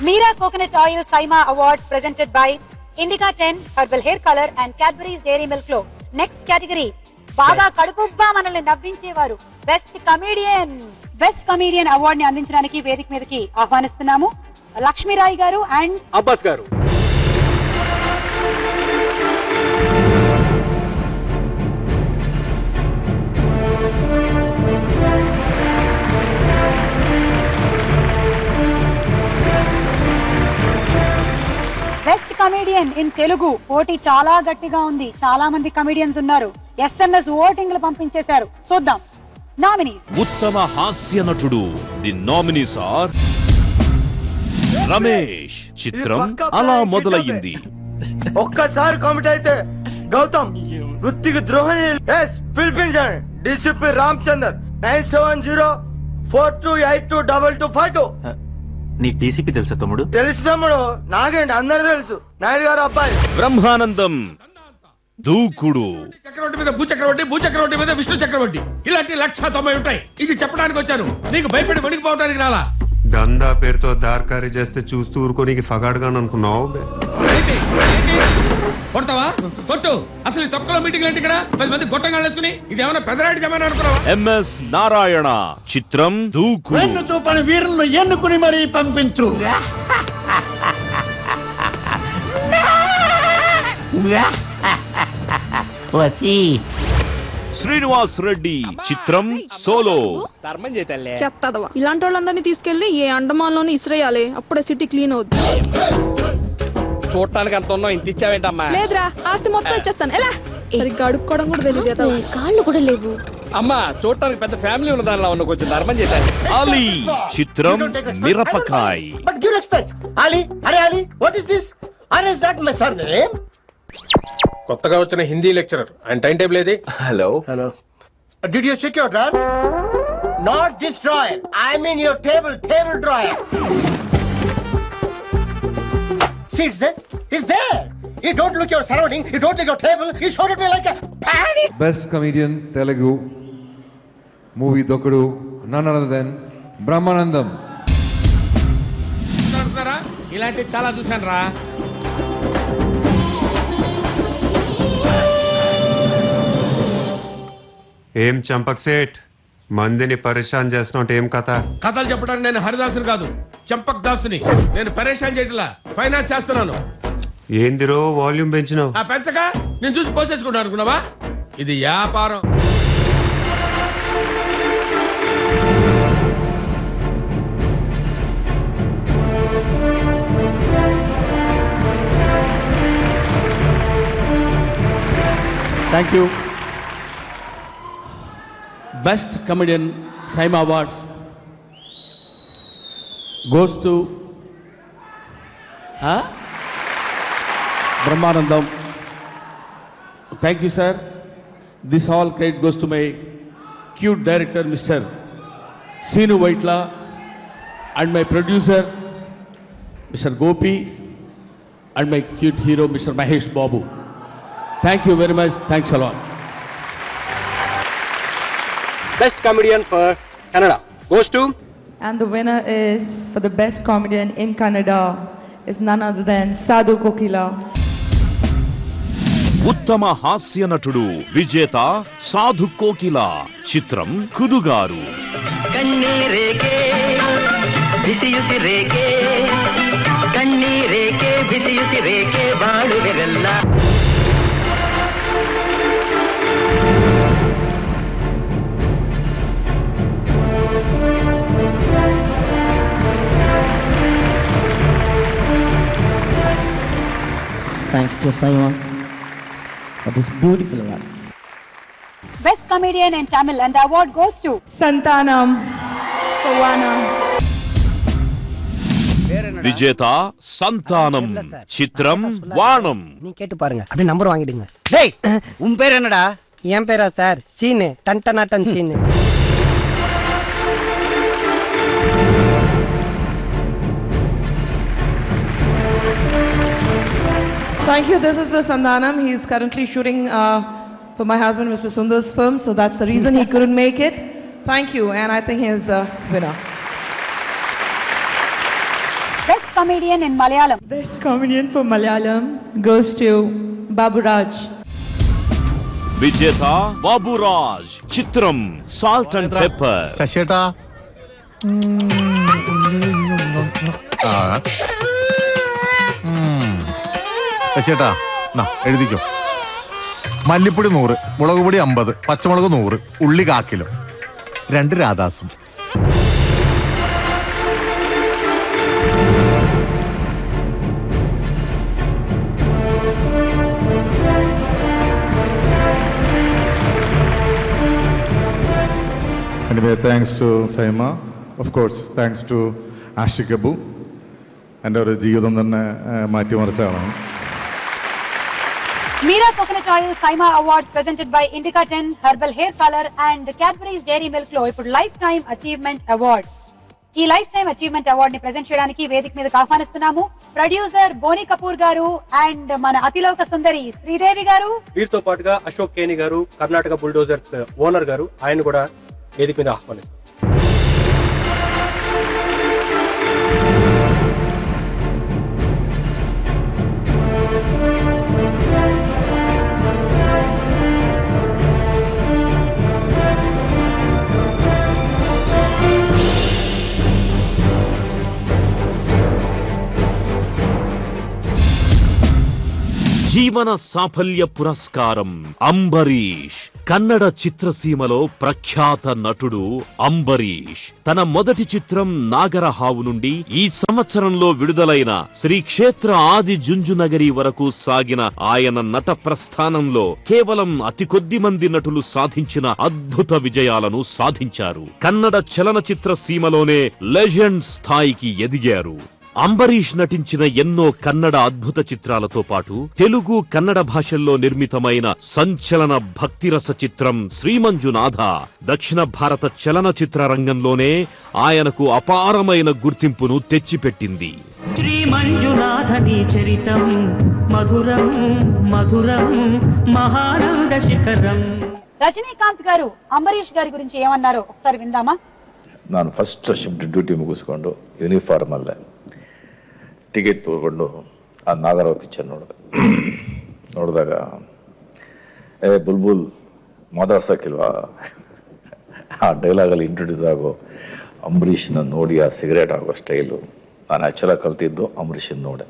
Meera Coconut Oil Saima Awards presented by Indica 10 Herbal Hair Color and Cadbury's Dairy Milk Flow. Next category, బాగా కడుపుబ్బా మనల్ని నవ్వించేవారు best comedian award ని అందించడానికి వేదిక మీదకి ఆహ్వానిస్తున్నాము లక్ష్మీరాయ్ గారు అండ్ అబ్బాస్ గారు. బెస్ట్ కమేడియన్ ఇన్ తెలుగు పోటీ చాలా గట్టిగా ఉంది. చాలా మంది కమేడియన్స్ ఉన్నారు. SMS ఓటింగ్లు పంపించేశారు. చూద్దాం నామినీస్. ఉత్తమ హాస్య నటుడు. The nominees are Ramesh. చిత్రం అలా మొదలయ్యింది. ఒక్కసారి కామెంట్ అయితే గౌతమ్ వృత్తికి ద్రోహం పిలిపించండి. డిసిపి రామచందర్ 9704282252. నీకు డీసీపీ తెలుసా తమ్ముడు? తెలుసు తమ్ముడు, నాకేంటి అందరు తెలుసు. నాయుడు గారు అబ్బాయి. బ్రహ్మానందం. దూకుడు. చక్రవర్తి మీద భూచక్రవర్తి, భూచక్రవర్తి మీద విష్ణు చక్రవర్తి, ఇలాంటి 190 ఉంటాయి. ఇది చెప్పడానికి వచ్చాను, నీకు భయపడి వణికిపోవడానికి రాలా. దందా పేరుతో దార్కారీ చేస్తే చూస్తూ ఊరుకోనికి ఫగాడుగా అనుకున్నావు. కొడతావా? కొట్టు. అసలు ఈ తొక్కలో మీటింగ్ ఏంటి? ఇక్కడ 10 మంది గొట్టంగా వేసుకుని ఇదేమన్నా పెదరాడి జమానా అనుకున్నావా? MS నారాయణ. చిత్రం దూకుడు. వెన్ను చూపని వీరులను ఎన్నుకుని మరీ పంపించు. శ్రీనివాస్ రెడ్డి. చిత్రం సోలో. చెప్తాదవా ఇలాంటి వాళ్ళందరినీ తీసుకెళ్లి ఏ అండమాన్లోని ఇస్రేయాలి, అప్పుడే సిటీ క్లీన్ అవుద్ది. చూడటానికి అంత ఉన్నావు, ఇంత ఇచ్చావేంటమ్మా? లేదురా, ఆస్తి మొత్తం ఇచ్చేస్తాను. ఎలా సరిగ్గా అడుక్కోవడం కూడా తెలియదు. కాళ్ళు కూడా లేవు. అమ్మా చూడటానికి పెద్ద ఫ్యామిలీ ఉన్న దానిలో ఉన్న, కొంచెం ధర్మం చేశాను. అలీ. చిత్రం మిరపకాయ్. But give respect. Ali, Hare Ali, what is this? Hare is not my surname. కొత్తగా వచ్చిన హిందీ లెక్చరర్, ఆయన టైం టేబుల్ ఏది? Hello. Did you check your drawer? Not this drawer. I mean your table drawer. See, it's there. You don't look your surroundings. You don't look your table. You showed it me like a panic. Best comedian Telugu movie Dokudu, none other than Brahmanandam. ఇలాంటి చాలా చూశాను రా. ఏం చంపక్ సేట్, మందిని పరేషాన్ చేస్తున్నట్టు ఏం కథ? కథలు చెప్పడానికి నేను హరిదాసుని కాదు, చంపక్ దాసుని. నేను పరేషాన్ చేయట్లా, ఫైనాన్స్ చేస్తున్నాను. ఏందిరో వాల్యూమ్ పెంచినావు? ఆ పెంచక నేను చూసి పోసేసుకుంటాను అనుకున్నావా? ఇది వ్యాపారం. Thank you. Best Comedian Saima Awards goes to Brahmanandam. Thank you, sir. This all credit goes to my cute director, Mr. Seenu Vaitla, and my producer, Mr. Gopi, and my cute hero, Mr. Mahesh Babu. Thank you very much. Thanks a lot. Best comedian for Kannada goes to, and the winner is for the best comedian in Kannada is none other than Sadhu Kokila. ఉత్తమ హాస్య నటుడు విజేత సాధు కోకిల. చిత్రం కుదుగారు. కన్నీరేకే బిసియుసిరేకే, కన్నీరేకే బిసియుసిరేకే బాడువెల్ల. Thanks to Saima for this beautiful award. Best comedian in Tamil and the award goes to Santanam Pawana. విజేత సంతానం. చిత్రం వాణం. நீ கேட்டு பாருங்க, அப்படியே நம்பர் வாங்கிடுங்க. டேய் உன் பேர் என்னடா? என் பேரா சார்? சீனு டன்டனாட்டன் Seenu. Thank you. This is for Santanam. He is currently shooting for my husband, Mr. Sundar's film, so that's the reason he couldn't make it. Thank you, and I think he is the winner. Best comedian in Malayalam. Best comedian for Malayalam goes to Babu Raj. విజేత బాబురాజ్. చిత్రం salt and pepper. ശശിയേട്ടാ ശശിയേട്ടാ എഴുതിക്കോ. മല്ലിപ്പൊടി 100, മുളക് പൊടി 50, പച്ചമുളക് 100, ഉള്ളി 1/4 kilo, 2 രാധാസും. Anyway, thanks to Saima. Of course, thanks to Ashik Abu. എൻ്റെ ഒരു ജീവിതം തന്നെ മാറ്റിമറിച്ച ആളാണ്. Meera Coconut Oil Saima Awards presented by Indica 10 Herbal Hair Color and Cadbury's Dairy Milk Flow ఇప్పుడు లైఫ్ టైమ్ అచీవ్మెంట్ అవార్డ్. ఈ life time achievement award ని present చేయడానికి వేదిక మీదకి ఆహ్వానిస్తున్నాము ప్రొడ్యూసర్ బోని కపూర్ గారు అండ్ మన అతిలోక సుందరి శ్రీదేవి గారు. వీరితో పాటుగా అశోక్ కేని గారు, కర్ణాటక బుల్డోజర్స్ ఓనర్ గారు, ఆయన కూడా వేదిక మీద ఆహ్వానిస్తారు. జీవన సాఫల్య పురస్కారం అంబరీష్. కన్నడ చిత్రసీమలో ప్రఖ్యాత నటుడు అంబరీష్ తన మొదటి చిత్రం నాగరహావు నుండి ఈ సంవత్సరంలో విడుదలైన శ్రీక్షేత్ర ఆది జుంజునగరి వరకు సాగిన ఆయన నట ప్రస్థానంలో కేవలం అతి కొద్ది మంది నటులు సాధించిన అద్భుత విజయాలను సాధించారు. కన్నడ చలనచిత్ర సీమలోనే లెజెండ్ స్థాయికి ఎదిగారు. అంబరీష్ నటించిన ఎన్నో కన్నడ అద్భుత చిత్రాలతో పాటు తెలుగు, కన్నడ భాషల్లో నిర్మితమైన సంచలన భక్తిరస చిత్రం శ్రీమంజునాథ దక్షిణ భారత చలనచిత్ర రంగంలోనే ఆయనకు అపారమైన గుర్తింపును తెచ్చిపెట్టింది. శ్రీమంజునాథని చరితం మధురం మధురం మహానంద శిఖరం. ರಜನಿಕಾಂತ್ గారు అంబరీష్ గారి గురించి ఏమన్నారో ఒకసారి విందామా? ನಾನು ಫಸ್ಟ್ ಶಿಫ್ಟ್ ಡ್ಯೂಟಿ ಮುಗಿಸ್ಕೊಂಡು ಯೂನಿಫಾರ್ಮ್ ಅಲ್ಲೇ ಟಿಕೆಟ್ ತಗೊಂಡು ಆ ನಾಗರಾವ್ ಪಿಕ್ಚರ್ ನೋಡಿದಾಗ ಬುಲ್ಬುಲ್ ಮಾತಾಡ್ಸೋಕ್ಕಿಲ್ವಾ ಆ ಡೈಲಾಗಲ್ಲಿ ಇಂಟ್ರೊಡ್ಯೂಸ್ ಆಗೋ ಅಂಬರೀಷ್ನ ನೋಡಿ ಆ ಸಿಗರೇಟ್ ಆಗೋ ಸ್ಟೈಲು ನಾನು ಆ್ಯಕ್ಚುಲಾಗಿ ಕಲ್ತಿದ್ದು ಅಂಬರೀಷನ್ ನೋಡೆ.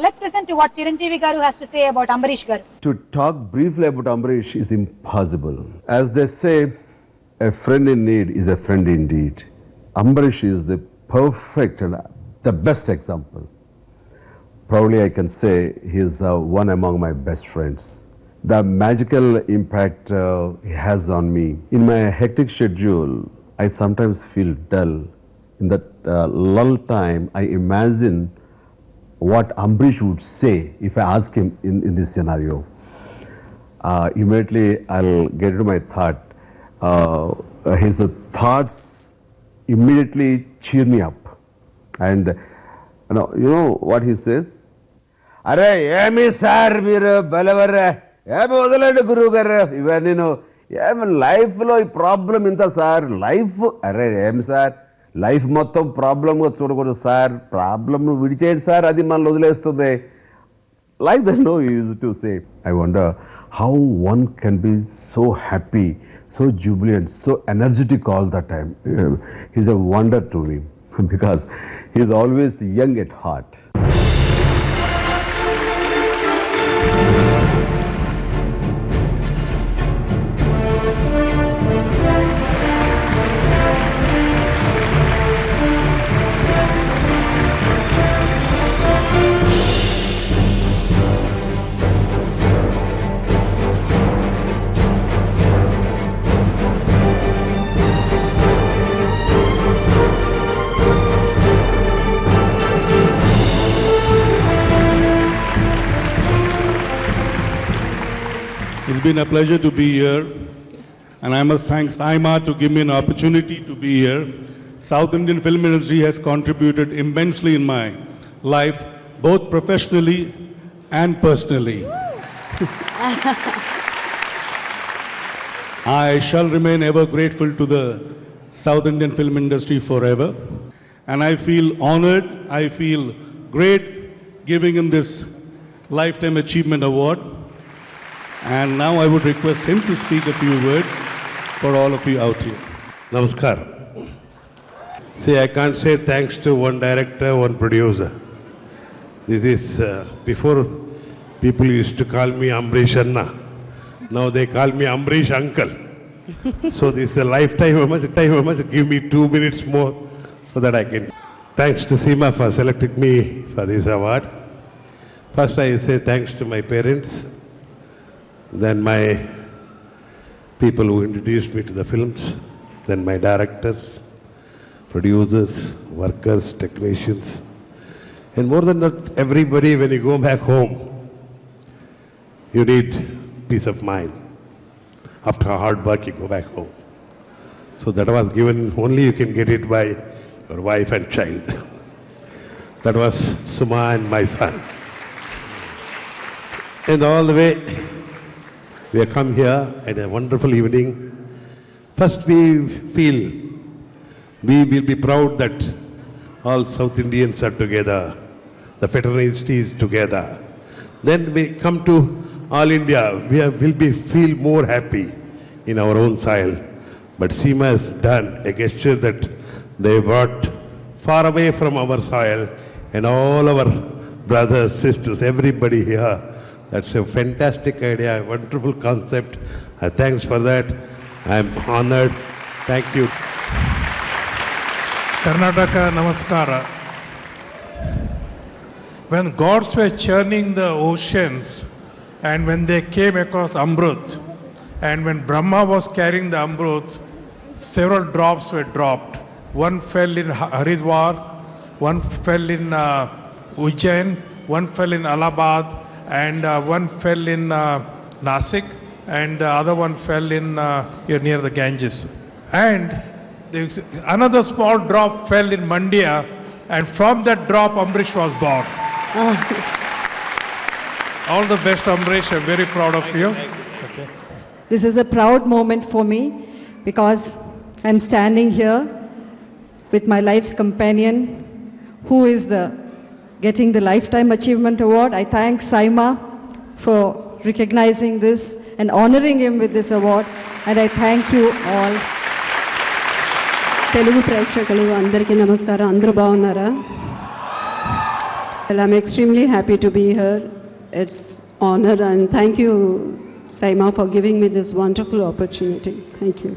Let's listen to what Chiranjeevi garu has to say about Ambarish garu. To talk briefly about Ambarish is impossible. As they say, a friend in need is a friend indeed. Ambarish is the perfect and the best example. Proudly I can say he is one among my best friends. The magical impact he has on me. In my hectic schedule, I sometimes feel dull. In that lull time, I imagine what Ambarish would say if I ask him in this scenario. Immediately I'll get into my thought. His thoughts immediately cheer me up. And you know what he says? అరే ఏమి sir మీరు బలవర్రా, ఏమి వదలండి గురువు గారు, ఇవన్నీ ఏమి లైఫ్లో ఈ ప్రాబ్లం ఇంత సార్, లైఫ్ అరే ఏమి సార్ లైఫ్ మొత్తం ప్రాబ్లంగా చూడకూడదు సార్, ప్రాబ్లంను విడిచేయండి సార్, అది మనల్ని వదిలేస్తుంది. Like that no use to say. I wonder how one can be so happy, so jubilant, so energetic all the time. He's a wonder to me because he's always young at heart. It's been a pleasure to be here, and I must thank Saima to give me an opportunity to be here. South Indian film industry has contributed immensely in my life, both professionally and personally. I shall remain ever grateful to the South Indian film industry forever, and I feel honored, I feel great giving him this Lifetime Achievement Award. And now I would request him to speak a few words for all of you out here. Namaskar. See, I can't say thanks to one director, one producer. This is, before people used to call me Ambrish Anna. Now they call me Ambrish Uncle. So this is a lifetime, give me 2 minutes more so that I can. Thanks to Seema for selecting me for this award. First I say thanks to my parents, then my people who introduced me to the films, then my directors, producers, workers, technicians, and more than that, everybody. When you go back home, you need peace of mind. After hard work, you go back home. So that was given, only you can get it by your wife and child. That was Suma and my son. And all the way, we have come here at a wonderful evening. First we feel, we will be proud that all South Indians are together, the fraternity is together. Then we come to all India, will feel more happy in our own soil. But Seema has done a gesture that they brought far away from our soil, and all our brothers, sisters, everybody here. That's a fantastic idea, a wonderful concept. Thanks for that. I'm honored. Thank you. Karnataka Namaskara. When gods were churning the oceans, and when they came across Amrut, and when Brahma was carrying the Amrut, several drops were dropped. One fell in Haridwar, one fell in Ujjain, one fell in Allahabad, and one fell in Nasik, and the other one fell in near the Ganges. And another small drop fell in Mandya, and from that drop Ambrish was born. All the best, Ambrish. I'm very proud of you. Okay. This is a proud moment for me because I'm standing here with my life's companion who is getting the Lifetime Achievement Award. I thank Saima for recognizing this and honoring him with this award, and I thank you all. Telugu ప్రేక్షకులు అందరికీ నమస్కారం. అందరూ బాగున్నారా? Well, I'm extremely happy to be here. It's honor, and thank you, Saima, for giving me this wonderful opportunity. Thank you.